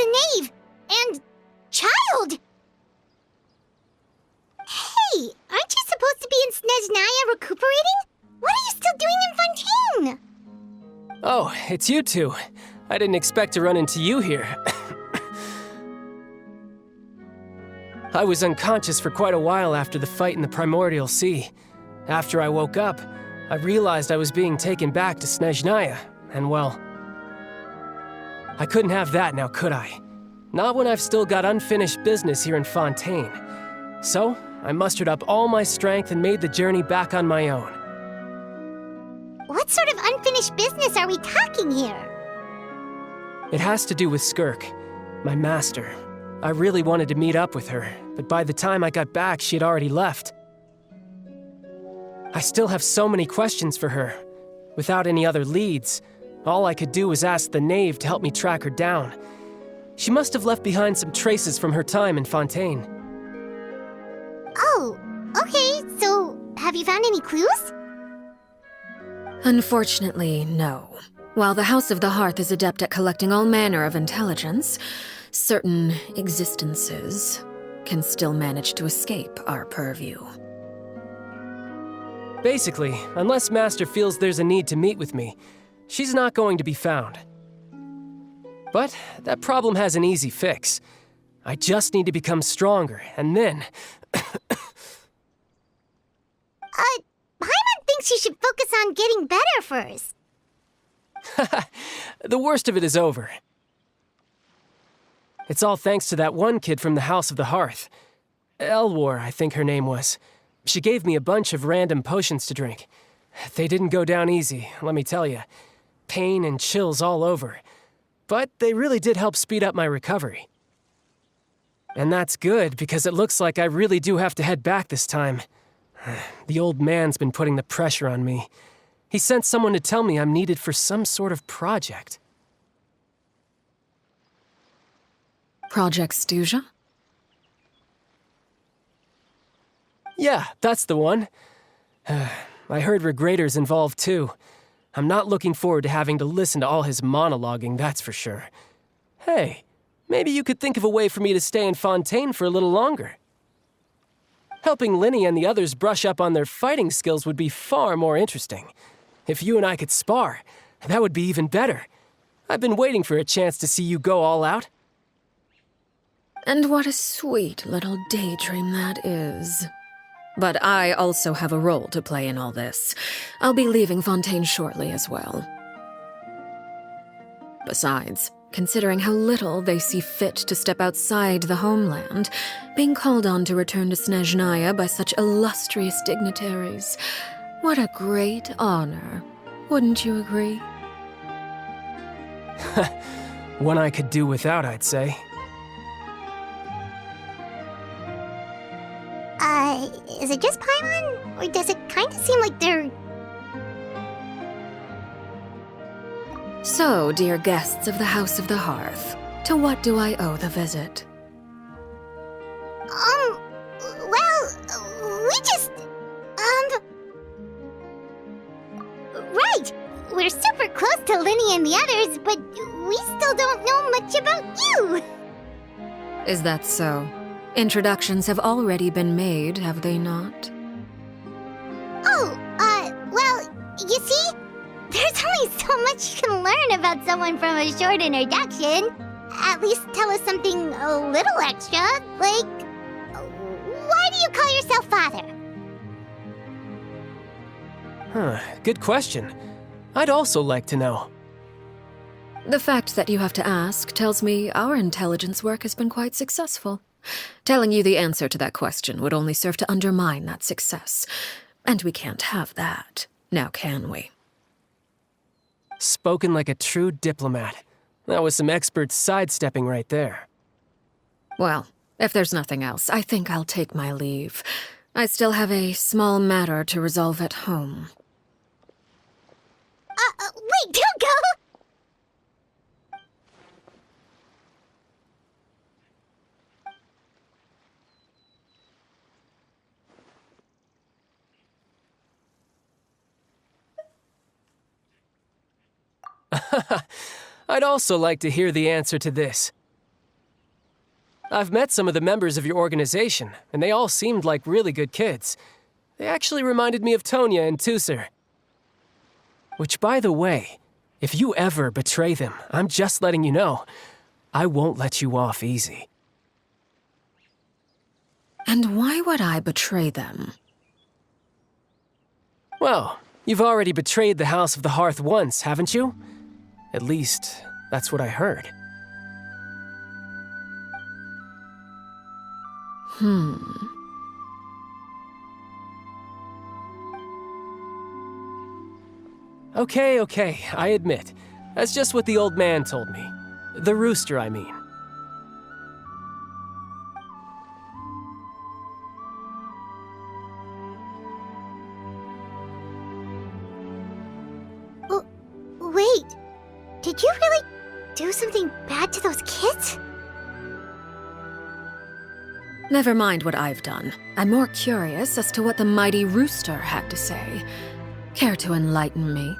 the knave! And... child! Hey, aren't you supposed to be in Snezhnaya recuperating? What are you still doing in Fontaine? Oh, it's you two. I didn't expect to run into you here. I was unconscious for quite a while after the fight in the Primordial Sea. After I woke up, I realized I was being taken back to Snezhnaya, and well... I couldn't have that now, could I? Not when I've still got unfinished business here in Fontaine. So, I mustered up all my strength and made the journey back on my own. What sort of unfinished business are we talking here? It has to do with Skirk, my master. I really wanted to meet up with her, but by the time I got back, she had already left. I still have so many questions for her. Without any other leads, all I could do was ask the knave to help me track her down. She must have left behind some traces from her time in Fontaine. Oh, okay, so have you found any clues? Unfortunately, no. While the House of the Hearth is adept at collecting all manner of intelligence, certain existences can still manage to escape our purview. Basically, unless Master feels there's a need to meet with me, she's not going to be found. But that problem has an easy fix. I just need to become stronger, and then... Paimon thinks you should focus on getting better first. The worst of it is over. It's all thanks to that one kid from the House of the Hearth. Elwar, I think her name was. She gave me a bunch of random potions to drink. They didn't go down easy, let me tell you. Pain and chills all over. But they really did help speed up my recovery. And that's good, because it looks like I really do have to head back this time. The old man's been putting the pressure on me. He sent someone to tell me I'm needed for some sort of project. Project Stuja? Yeah, that's the one. I heard Regrator's involved too. I'm not looking forward to having to listen to all his monologuing, that's for sure. Hey, maybe you could think of a way for me to stay in Fontaine for a little longer. Helping Linny and the others brush up on their fighting skills would be far more interesting. If you and I could spar, that would be even better. I've been waiting for a chance to see you go all out. And what a sweet little daydream that is. But I also have a role to play in all this. I'll be leaving Fontaine shortly as well. Besides, considering how little they see fit to step outside the homeland, being called on to return to Snezhnaya by such illustrious dignitaries, what a great honor. Wouldn't you agree? One I could do without, I'd say. Is it just Paimon? Or does it kind of seem like they're... So, dear guests of the House of the Hearth, to what do I owe the visit? Well, we just... Right! We're super close to Linny and the others, but we still don't know much about you! Is that so? Introductions have already been made, have they not? Oh, well, you see? There's only so much you can learn about someone from a short introduction. At least tell us something a little extra, like... Why do you call yourself father? Good question. I'd also like to know. The fact that you have to ask tells me our intelligence work has been quite successful. Telling you the answer to that question would only serve to undermine that success. And we can't have that, now can we? Spoken like a true diplomat. That was some expert sidestepping right there. Well, if there's nothing else, I think I'll take my leave. I still have a small matter to resolve at home. Wait, don't go! I'd also like to hear the answer to this. I've met some of the members of your organization, and they all seemed like really good kids. They actually reminded me of Tonya and Tusser. Which, by the way, if you ever betray them, I'm just letting you know, I won't let you off easy. And why would I betray them? Well, you've already betrayed the House of the Hearth once, haven't you? At least, that's what I heard. Okay, I admit. That's just what the old man told me. The rooster, I mean. Wait, did you really do something bad to those kids? Never mind what I've done. I'm more curious as to what the mighty rooster had to say. Care to enlighten me?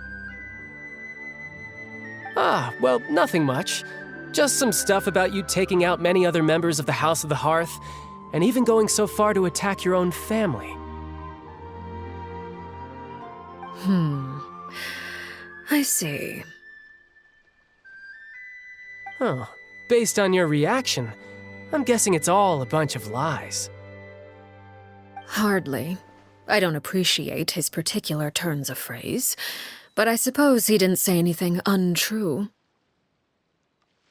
Well, nothing much. Just some stuff about you taking out many other members of the House of the Hearth, and even going so far to attack your own family. I see. Oh, based on your reaction, I'm guessing it's all a bunch of lies. Hardly. I don't appreciate his particular turns of phrase, but I suppose he didn't say anything untrue.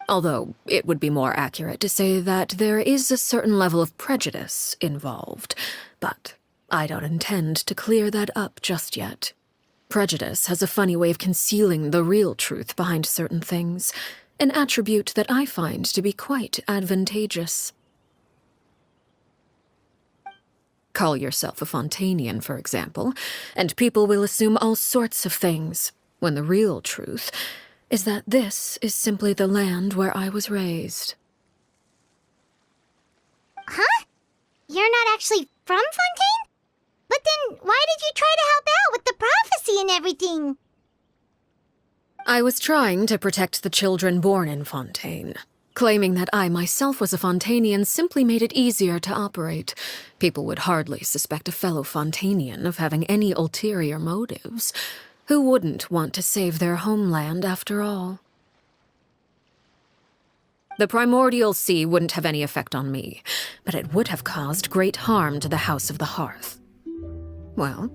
Although, it would be more accurate to say that there is a certain level of prejudice involved, but I don't intend to clear that up just yet. Prejudice has a funny way of concealing the real truth behind certain things, an attribute that I find to be quite advantageous. Call yourself a Fontanian, for example, and people will assume all sorts of things, when the real truth is that this is simply the land where I was raised. Huh? You're not actually from Fontaine? But then why did you try to help out with the prophecy and everything? I was trying to protect the children born in Fontaine. Claiming that I myself was a Fontanian simply made it easier to operate. People would hardly suspect a fellow Fontanian of having any ulterior motives. Who wouldn't want to save their homeland after all? The primordial sea wouldn't have any effect on me, but it would have caused great harm to the House of the Hearth. Well,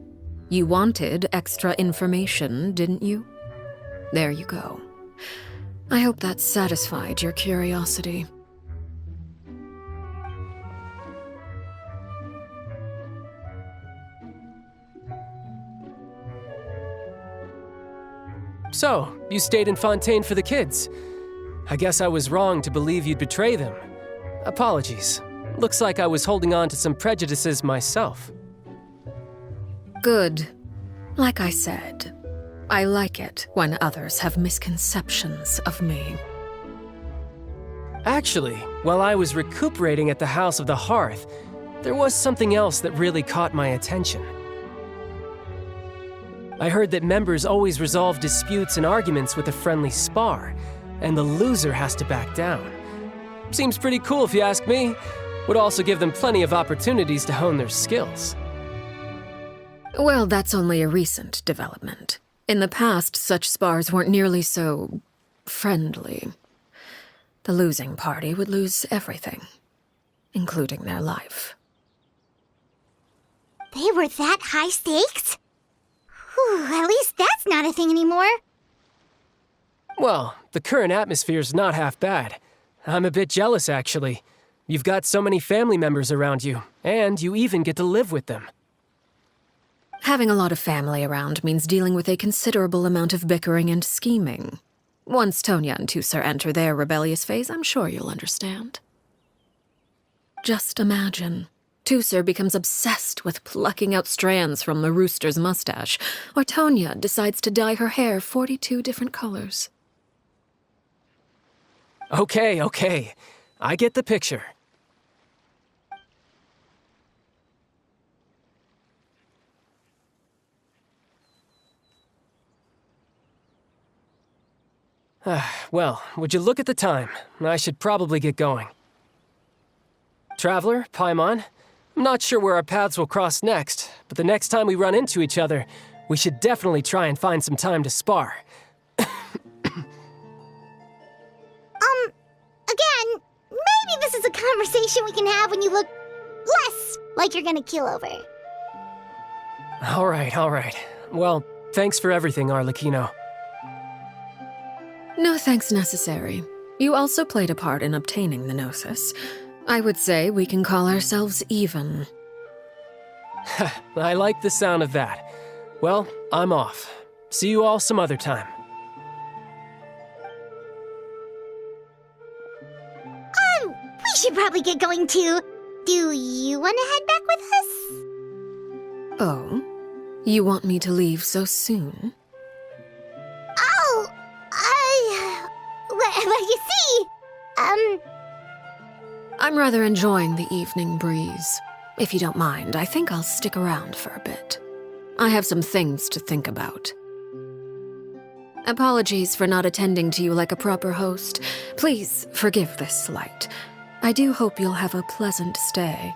you wanted extra information, didn't you? There you go. I hope that satisfied your curiosity. So, you stayed in Fontaine for the kids. I guess I was wrong to believe you'd betray them. Apologies. Looks like I was holding on to some prejudices myself. Good. Like I said, I like it when others have misconceptions of me. Actually, while I was recuperating at the House of the Hearth, there was something else that really caught my attention. I heard that members always resolve disputes and arguments with a friendly spar, and the loser has to back down. Seems pretty cool if you ask me. Would also give them plenty of opportunities to hone their skills. Well, that's only a recent development. In the past, such spars weren't nearly so friendly. The losing party would lose everything, including their life. They were that high stakes? Whew, at least that's not a thing anymore. Well, the current atmosphere's not half bad. I'm a bit jealous, actually. You've got so many family members around you, and you even get to live with them. Having a lot of family around means dealing with a considerable amount of bickering and scheming. Once Tonya and Tusser enter their rebellious phase, I'm sure you'll understand. Just imagine. Tusser becomes obsessed with plucking out strands from the rooster's mustache, or Tonya decides to dye her hair 42 different colors. Okay. I get the picture. Well, would you look at the time? I should probably get going. Traveler, Paimon, I'm not sure where our paths will cross next, but the next time we run into each other, we should definitely try and find some time to spar. Again, maybe this is a conversation we can have when you look less like you're gonna keel over. All right. Well, thanks for everything, Arlecchino. No thanks necessary. You also played a part in obtaining the Gnosis. I would say we can call ourselves even. I like the sound of that. Well, I'm off. See you all some other time. We should probably get going too. Do you want to head back with us? Oh? You want me to leave so soon? Oh, well, you see, I'm rather enjoying the evening breeze. If you don't mind, I think I'll stick around for a bit. I have some things to think about. Apologies for not attending to you like a proper host. Please forgive this slight. I do hope you'll have a pleasant stay.